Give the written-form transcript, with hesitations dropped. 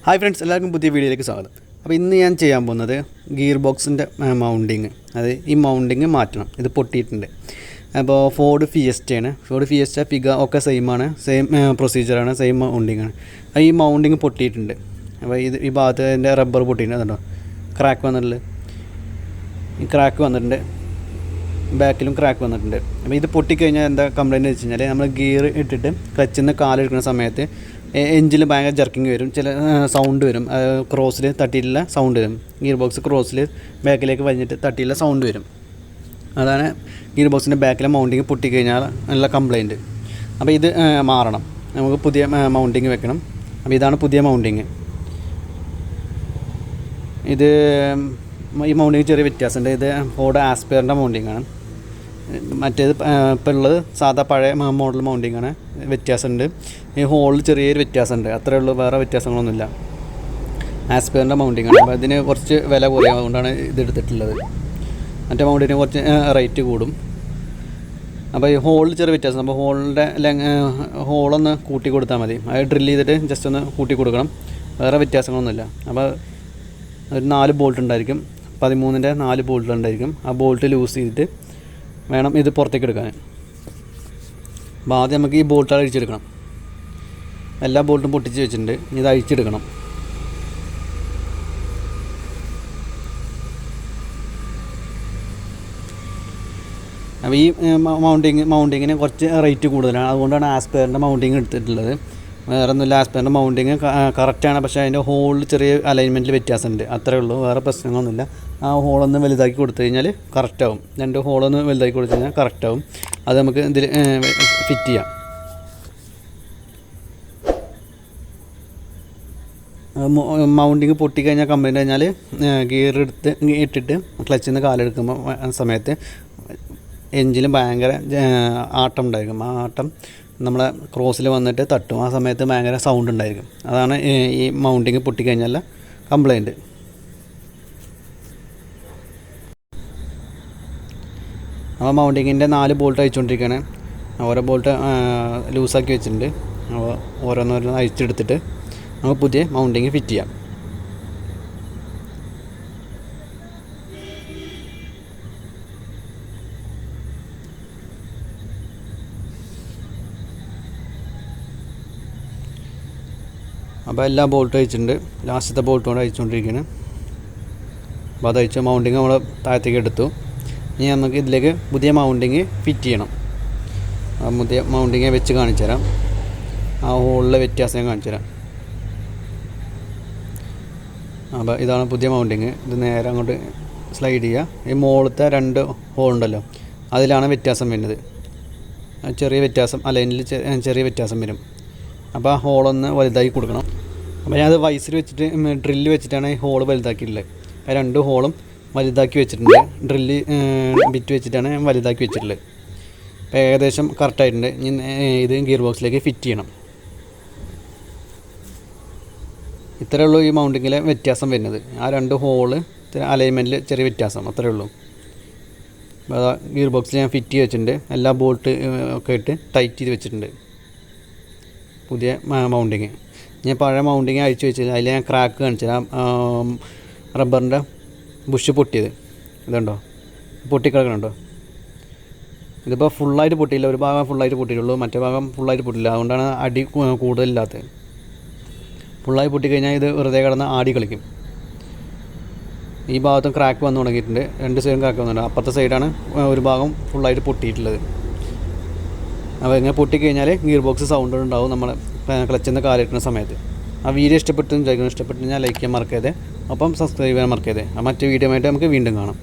Hi friends, എല്ലാവർക്കും പുതിയ വീഡിയോയിലേക്ക് സ്വാഗതം. അപ്പോൾ ഇന്ന് ഞാൻ ചെയ്യാൻ പോകുന്നത് ഗിയർ ബോക്സിൻ്റെ മൗണ്ടിങ്, അത് ഈ മൗണ്ടിങ് മാറ്റണം. ഇത് പൊട്ടിയിട്ടുണ്ട്. അപ്പോൾ ഫോർഡ് ഫിയസ്റ്റയാണ്. ഫോർഡ് ഫിയസ്റ്റ ഫിഗ ഒക്കെ സെയിമാണ്, സെയിം പ്രൊസീജിയറാണ്, സെയിം മൗണ്ടിങ്ങാണ്. ഈ മൗണ്ടിങ് പൊട്ടിയിട്ടുണ്ട്. അപ്പോൾ ഈ ഭാഗത്ത് എൻ്റെ റബ്ബർ പൊട്ടിയിട്ടുണ്ട്. അതുണ്ടോ ക്രാക്ക് വന്നിട്ടുണ്ട്, ഈ ക്രാക്ക് വന്നിട്ടുണ്ട്, ബാക്കിലും ക്രാക്ക് വന്നിട്ടുണ്ട്. അപ്പോൾ ഇത് പൊട്ടിക്കഴിഞ്ഞാൽ എന്താ കംപ്ലയിൻറ്റ് വെച്ച് കഴിഞ്ഞാൽ നമ്മൾ ഗിയർ ഇട്ടിട്ട് ക്ലച്ചിൽ നിന്ന് കാലെടുക്കുന്ന സമയത്ത് എഞ്ചിൽ ഭയങ്കര ജർക്കിങ് വരും, ചില സൗണ്ട് വരും, ക്രോസിൽ തട്ടിയിട്ടുള്ള സൗണ്ട് വരും. ഗിയർ ബോക്സ് ക്രോസിൽ ബാക്കിലേക്ക് വലിഞ്ഞിട്ട് തട്ടിയുള്ള സൗണ്ട് വരും. അതാണ് ഗിയർ ബോക്സിൻ്റെ ബാക്കിലെ മൗണ്ടിങ് പൊട്ടിക്കഴിഞ്ഞാൽ നല്ല കംപ്ലയിൻറ്റ്. അപ്പോൾ ഇത് മാറണം, നമുക്ക് പുതിയ മൗണ്ടിങ് വെക്കണം. അപ്പോൾ ഇതാണ് പുതിയ മൗണ്ടിങ്. ഇത് ഈ മൗണ്ടിങ് ചെറിയ വ്യത്യാസമുണ്ട്. ഇത് ഫോർഡ് ആസ്പെയറിൻ്റെ മൗണ്ടിങ്ങാണ്. മറ്റേത് ഇപ്പോൾ ഉള്ളത് സാധാ പഴയ മോഡൽ മൗണ്ടിങ്ങാണ്. വ്യത്യാസമുണ്ട്. ഈ ഹോളിൽ ചെറിയൊരു വ്യത്യാസമുണ്ട്, അത്രയേ ഉള്ളൂ, വേറെ വ്യത്യാസങ്ങളൊന്നുമില്ല. ആസ്പെയറിൻ്റെ മൗണ്ടിങ്ങാണ്. അപ്പോൾ ഇതിന് കുറച്ച് വില കുറയും, അതുകൊണ്ടാണ് ഇതെടുത്തിട്ടുള്ളത്. മറ്റേ മൗണ്ടിന് കുറച്ച് റേറ്റ് കൂടും. അപ്പോൾ ഈ ഹോളിൽ ചെറിയ വ്യത്യാസം. അപ്പോൾ ഹോളിൻ്റെ ഹോളൊന്ന് കൂട്ടി കൊടുത്താൽ മതി. അത് ഡ്രില്ല് ചെയ്തിട്ട് ജസ്റ്റ് ഒന്ന് കൂട്ടി കൊടുക്കണം, വേറെ വ്യത്യാസങ്ങളൊന്നുമില്ല. അപ്പോൾ ഒരു 4 ബോൾട്ട് ഉണ്ടായിരിക്കും, 13ൻ്റെ 4 ബോൾട്ട് ഉണ്ടായിരിക്കും. ആ ബോൾട്ട് ലൂസ് ചെയ്തിട്ട് വേണം ഇത് പുറത്തേക്ക് എടുക്കാൻ. അപ്പോൾ ആദ്യം നമുക്ക് ഈ ബോൾട്ട് അഴിച്ചെടുക്കണം. എല്ലാ ബോൾട്ടും പൊട്ടിച്ച് വെച്ചിട്ടുണ്ട്, ഇത് അഴിച്ചെടുക്കണം. അപ്പോൾ ഈ മൗണ്ടിങ്ങിന് കുറച്ച് റേറ്റ് കൂടുതലാണ്, അതുകൊണ്ടാണ് ആസ്പെയറിൻ്റെ മൗണ്ടിങ് എടുത്തിട്ടുള്ളത്. വേറെ ഒന്നുമില്ല, ആസ്പെയറിൻ്റെ മൗണ്ടിങ് കറക്റ്റാണ്, പക്ഷേ അതിൻ്റെ ഹോളിൽ ചെറിയ അലൈൻമെൻറ്റിൽ വ്യത്യാസമുണ്ട്, അത്രയേ ഉള്ളൂ, വേറെ പ്രശ്നങ്ങളൊന്നുമില്ല. ആ ഹോളൊന്ന് വലുതാക്കി കൊടുത്തു കഴിഞ്ഞാൽ കറക്റ്റാവും. 2 ഹോളൊന്ന് വലുതാക്കി കൊടുത്തു കഴിഞ്ഞാൽ കറക്റ്റാവും. അത് നമുക്ക് ഇതിൽ ഫിറ്റ് ചെയ്യാം. മൗണ്ടിങ് പൊട്ടിക്കഴിഞ്ഞാൽ കംപ്ലൈൻറ്റ് കഴിഞ്ഞാൽ ഗിയർ ഇട്ടിട്ട് ക്ലച്ചിൽ നിന്ന് കാലെടുക്കുമ്പോൾ സമയത്ത് എഞ്ചിന് ഭയങ്കര ആട്ടം ഉണ്ടായിരിക്കും. ആ ആട്ടം നമ്മളെ ക്രോസിൽ വന്നിട്ട് തട്ടും, ആ സമയത്ത് ഭയങ്കര സൗണ്ട് ഉണ്ടായിരിക്കും. അതാണ് ഈ മൗണ്ടിങ് പൊട്ടിക്കഴിഞ്ഞാൽ കംപ്ലൈൻറ്റ്. അപ്പോൾ മൗണ്ടിങ്ങിൻ്റെ 4 ബോൾട്ട് അയച്ചുകൊണ്ടിരിക്കുകയാണ്. ഓരോ ബോൾട്ട് ലൂസാക്കി വെച്ചിട്ടുണ്ട്. അപ്പോൾ ഓരോന്നോരോന്ന് അയച്ചെടുത്തിട്ട് നമുക്ക് പുതിയ മൗണ്ടിങ് ഫിറ്റ് ചെയ്യാം. അപ്പോൾ എല്ലാ ബോൾട്ടും അയച്ചിട്ടുണ്ട്. ലാസ്റ്റത്തെ ബോൾട്ട് കൊണ്ട് അയച്ചുകൊണ്ടിരിക്കുകയാണ്. അപ്പോൾ അത് അയച്ച മൗണ്ടിങ് നമ്മൾ താഴത്തേക്ക് എടുത്തു. ഇനി നമുക്ക് ഇതിലേക്ക് പുതിയ മൗണ്ടിങ് ഫിറ്റ് ചെയ്യണം. ആ പുതിയ മൗണ്ടിങ് വെച്ച് കാണിച്ചു തരാം. ആ ഹോളിലെ വ്യത്യാസം ഞാൻ കാണിച്ചു തരാം. അപ്പോൾ ഇതാണ് പുതിയ മൗണ്ടിങ്. ഇത് നേരെ അങ്ങോട്ട് സ്ലൈഡ് ചെയ്യുക. ഈ മുകളിലത്തെ 2 ഹോളുണ്ടല്ലോ, അതിലാണ് വ്യത്യാസം വരുന്നത്. ചെറിയ വ്യത്യാസം, അലൈനിൽ ചെറിയ വ്യത്യാസം വരും. അപ്പോൾ ആ ഹോളൊന്ന് വലുതാക്കി കൊടുക്കണം. അപ്പോൾ ഞാനത് വൈസിൽ വെച്ചിട്ട് ഡ്രില്ല് വെച്ചിട്ടാണ് ഈ ഹോള് വലുതാക്കിയിട്ടുള്ളത്. ആ 2 ഹോളും വലുതാക്കി വെച്ചിട്ടുണ്ട്. ഡ്രില്ല് ബിറ്റ് വെച്ചിട്ടാണ് വലുതാക്കി വെച്ചിട്ടുള്ളത്. അപ്പോൾ ഏകദേശം കറക്റ്റായിട്ടുണ്ട്. ഇനി ഇത് ഗിയർ ബോക്സിലേക്ക് ഫിറ്റ് ചെയ്യണം. ഇത്രയേ ഉള്ളൂ ഈ മൗണ്ടിങ്ങിലെ വ്യത്യാസം വരുന്നത്. ആ 2 ഹോള് അലൈൻമെൻറ്റിൽ ചെറിയ വ്യത്യാസം, അത്രയേ ഉള്ളൂ. അപ്പോൾ ഗിയർ ബോക്സിൽ ഞാൻ ഫിറ്റ് ചെയ്ത് വെച്ചിട്ടുണ്ട്. എല്ലാ ബോൾട്ട് ഒക്കെ ഇട്ട് ടൈറ്റ് ചെയ്ത് വെച്ചിട്ടുണ്ട്. പുതിയ മൗണ്ടിങ്. ഞാൻ പഴയ മൗണ്ടിങ് അഴിച്ചു വെച്ചത്, അതിൽ ഞാൻ ക്രാക്ക് കാണിച്ചത്, റബ്ബറിൻ്റെ ബുഷ് പൊട്ടിയത് ഇതുണ്ടോ, പൊട്ടിക്കിടക്കണുണ്ടോ. ഇതിപ്പോൾ ഫുള്ളായിട്ട് പൊട്ടിയില്ല, ഒരു ഭാഗം ഫുള്ളായിട്ട് പൊട്ടിയിട്ടുള്ളൂ, മറ്റേ ഭാഗം ഫുള്ളായിട്ട് പൊട്ടില്ല. അതുകൊണ്ടാണ് അടി കൂടുതലില്ലാത്തത്. ഫുള്ളായി പൊട്ടിക്കഴിഞ്ഞാൽ ഇത് വെറുതെ കിടന്ന് ആടി കളിക്കും. ഈ ഭാഗത്തും ക്രാക്ക് വന്ന് തുടങ്ങിയിട്ടുണ്ട്, 2 സൈഡും ക്രാക്ക് വന്നിട്ടുണ്ട്. അപ്പുറത്തെ സൈഡാണ് ഒരു ഭാഗം ഫുള്ളായിട്ട് പൊട്ടിയിട്ടുള്ളത്. അപ്പോൾ ഇങ്ങനെ പൊട്ടിക്കഴിഞ്ഞാൽ ഗിയർ ബോക്സ് സൗണ്ട് ഉണ്ടാവും നമ്മൾ ക്ലച്ചിൽ നിന്ന് കാലിട്ടുന്ന സമയത്ത്. ആ വീഡിയോ ഇഷ്ടപ്പെട്ടെന്ന് വിചാരിക്കുന്നു. ഇഷ്ടപ്പെട്ടു കഴിഞ്ഞാൽ ലൈക്ക് ചെയ്യാൻ മറക്കരുത്, ഒപ്പം സബ്സ്ക്രൈബ് ചെയ്യാൻ മറക്കരുത്. മറ്റു വീഡിയോ ആയിട്ട് നമുക്ക് വീണ്ടും കാണാം.